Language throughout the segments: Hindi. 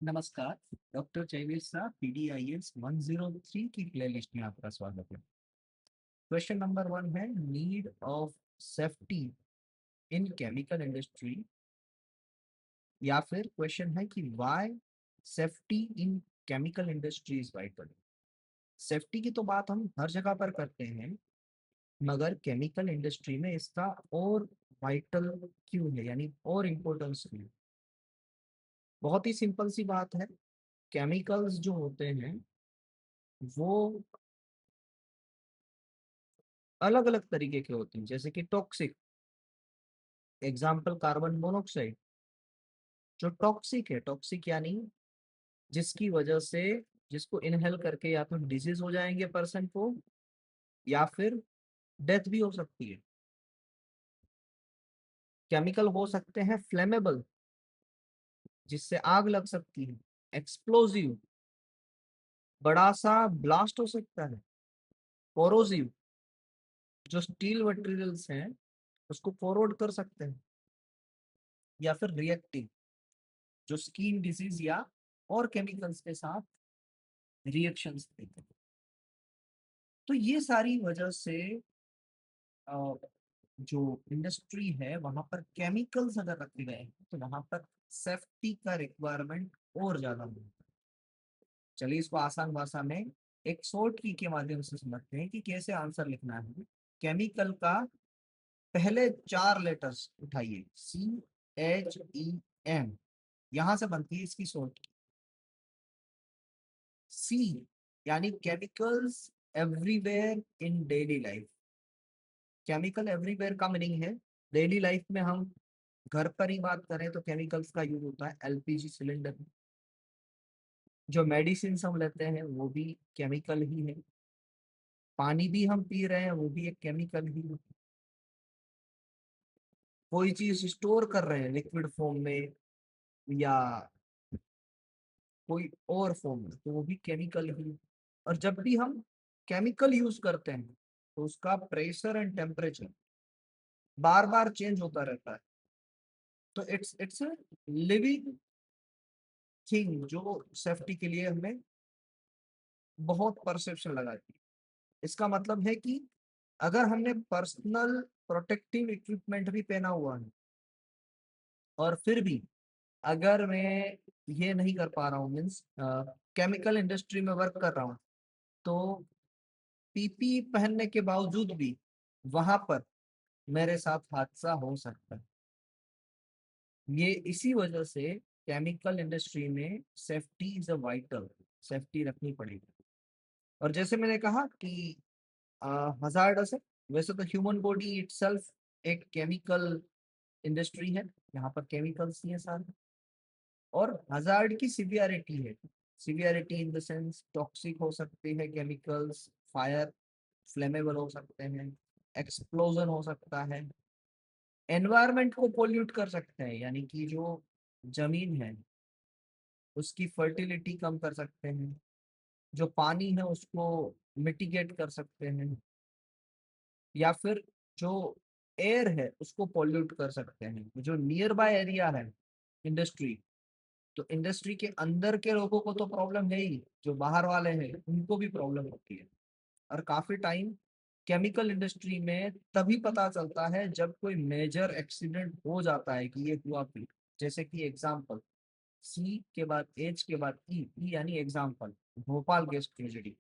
नमस्कार। डॉक्टर जयवीर शाह PDIS 103 की प्लेलिस्ट में आपका स्वागत है। क्वेश्चन नंबर 1 है need of safety in chemical industry, या फिर क्वेश्चन है कि why safety in chemical industry is vital. Safety की तो बात हम हर जगह पर करते हैं, मगर केमिकल इंडस्ट्री में इसका और वाइटल क्यों है, यानी और इम्पोर्टेंस क्यों है? बहुत ही सिंपल सी बात है। केमिकल्स जो होते हैं वो अलग अलग तरीके के होते हैं, जैसे कि टॉक्सिक, एग्जाम्पल कार्बन मोनोऑक्साइड। जो टॉक्सिक है, टॉक्सिक यानी जिसकी वजह से, जिसको इनहेल करके या तो डिजीज हो जाएंगे पर्सन को, या फिर डेथ भी हो सकती है। केमिकल हो सकते हैं फ्लेमेबल, जिससे आग लग सकती है। एक्सप्लोजिव, बड़ा सा ब्लास्ट हो सकता है। कोरोसिव, जो स्टील मटेरियल्स हैं उसको कोरोड कर सकते हैं। या फिर रिएक्टिव, जो स्किन डिजीज या और केमिकल्स के साथ रिएक्शंस देते हैं। तो ये सारी वजह से अ, जो इंडस्ट्री है वहां पर केमिकल्स अगर रखे गए हैं तो वहां पर सेफ्टी का रिक्वायरमेंट और ज्यादा होगा। चलिए इसको आसान भाषा में एक शॉर्ट की के माध्यम से समझते हैं कि कैसे आंसर लिखना है। केमिकल का पहले 4 लेटर्स उठाइए, CHEM, यहां से बनती है इसकी शॉर्ट। सी यानी chemicals everywhere in daily life. Chemical everywhere का मीनिंग है डेली लाइफ में हम घर पर ही बात करें तो केमिकल्स का यूज होता है। LPG सिलेंडर, जो मेडिसिन हम लेते हैं वो भी केमिकल ही है। पानी भी हम पी रहे हैं वो भी एक केमिकल ही है। कोई चीज स्टोर कर रहे हैं लिक्विड फॉर्म में या कोई और फॉर्म में तो वो भी केमिकल ही है। और जब भी हम केमिकल यूज करते हैं तो उसका pressure and temperature bar bar change होता रहता है। तो इट्स लिविंग थिंग जो सेफ्टी के लिए हमें बहुत परसेप्शन लगाती है। इसका मतलब है कि अगर हमने पर्सनल प्रोटेक्टिव इक्विपमेंट भी पहना हुआ है और फिर भी अगर मैं ये नहीं कर पा रहा हूँ, मीन्स केमिकल इंडस्ट्री में वर्क कर रहा हूँ, तो PPE पहनने के बावजूद भी वहां पर मेरे साथ हादसा हो सकता है। ये इसी वजह से केमिकल इंडस्ट्री में safety is a vital, safety रखनी पड़ेगी। और जैसे मैंने कहा कि हजार्डस है, वैसे तो ह्यूमन बॉडी इटसेल्फ एक केमिकल इंडस्ट्री है, यहाँ पर केमिकल्स ही है सारे। और हजार्ड की सिवियरिटी है, severity in the sense toxic हो सकती है केमिकल्स, फायर, फ्लेमेबल हो सकते हैं, एक्सप्लोजन हो सकता है, एनवायरनमेंट को पोल्यूट कर सकते हैं, यानी कि जो जमीन है उसकी फर्टिलिटी कम कर सकते हैं, जो पानी है उसको मिटिगेट कर सकते हैं, या फिर जो एयर है उसको पोल्यूट कर सकते हैं। जो नियर बाय एरिया है इंडस्ट्री, तो इंडस्ट्री के अंदर के लोगों को तो प्रॉब्लम है ही, जो बाहर वाले हैं उनको भी प्रॉब्लम होती है। और काफी टाइम केमिकल इंडस्ट्री में तभी पता चलता है जब कोई मेजर एक्सीडेंट हो जाता है कि ये हुआ भी। जैसे कि एग्जांपल, C के बाद H के बाद E यानी example, Bhopal gas tragedy.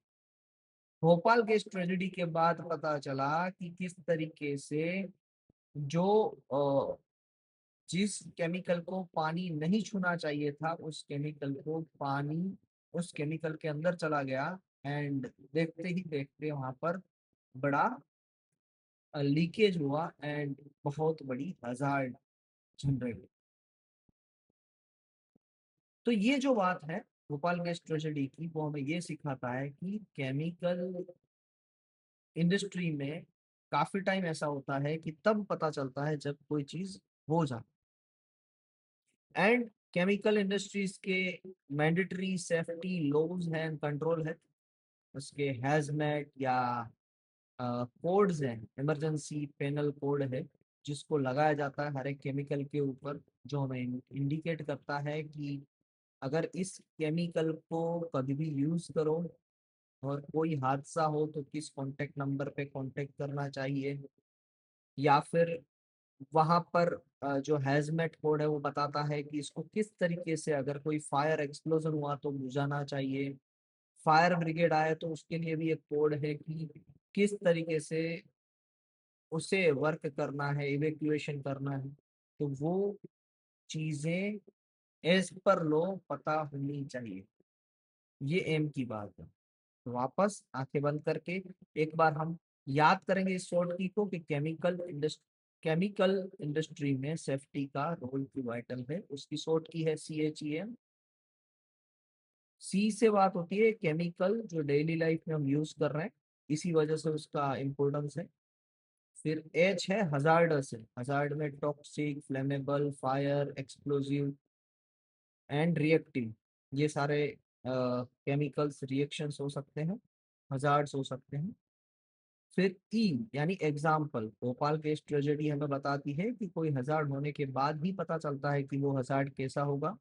Bhopal gas tragedy के बाद पता चला कि किस तरीके से जो जिस केमिकल को पानी नहीं छूना चाहिए था उस केमिकल को पानी उस केमिकल के अंदर चला गया। एंड देखते ही देखते वहां पर बड़ा लीकेज हुआ एंड बहुत बड़ी हजार्ड जनरेट हुई। तो ये जो बात है भोपाल गैस ट्रेजेडी की, वो हमें ये सिखाता है कि केमिकल इंडस्ट्री में काफी टाइम ऐसा होता है कि तब पता चलता है जब कोई चीज हो जाए। एंड केमिकल इंडस्ट्रीज के मैंडेटरी सेफ्टी लॉज हैं, कंट्रोल है, उसके हैजमेट या कोड्स हैं, इमरजेंसी पेनल कोड है जिसको लगाया जाता है हर एक केमिकल के ऊपर, जो हमें इंडिकेट करता है कि अगर इस केमिकल को कभी भी यूज करो और कोई हादसा हो तो किस कांटेक्ट नंबर पे कांटेक्ट करना चाहिए, या फिर वहां पर जो हैजमेट कोड है वो बताता है कि इसको किस तरीके से, अगर कोई फायर एक्सप्लोजन हुआ तो बुझाना चाहिए, फायर ब्रिगेड आए तो उसके लिए भी एक कोड है कि किस तरीके से उसे वर्क करना है, इवेक्यूएशन करना है। तो वो चीजें एज पर लॉ पता होनी चाहिए। ये एम की बात है। तो वापस आंखें बंद करके एक बार हम याद करेंगे इस शॉर्ट की को कि केमिकल इंडस्ट्री में सेफ्टी का रोल की वाइटल है। उसकी शॉर्ट की है CHEM। सी से बात होती है केमिकल जो डेली लाइफ में हम यूज कर रहे हैं, इसी वजह से उसका इम्पोर्टेंस है। फिर H है हजार्डस है। हजार्ड में toxic, flammable, fire, explosive and reactive, ये सारे केमिकल्स रिएक्शंस हो सकते हैं, हजार्ड्स हो सकते हैं। फिर ई यानी एग्जाम्पल, भोपाल केस ट्रेजेडी हमें बताती है कि कोई हजार्ड होने के बाद भी पता चलता है कि वो हजार्ड कैसा होगा।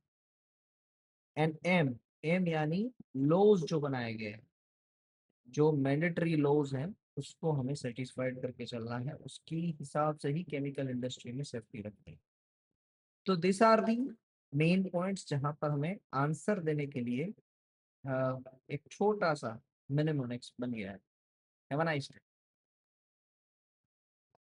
एंड एम, एम यानी लॉज जो बनाए गए हैं, जो मैंडेटरी लॉज हैं, उसको हमें सेटिस्फाइड करके चलना है, उसकी हिसाब से ही केमिकल इंडस्ट्री में सेफ्टी रखनी है। तो this are the main points जहां पर हमें आंसर देने के लिए एक छोटा सा मिनिमम बन गया है। Have a nice day.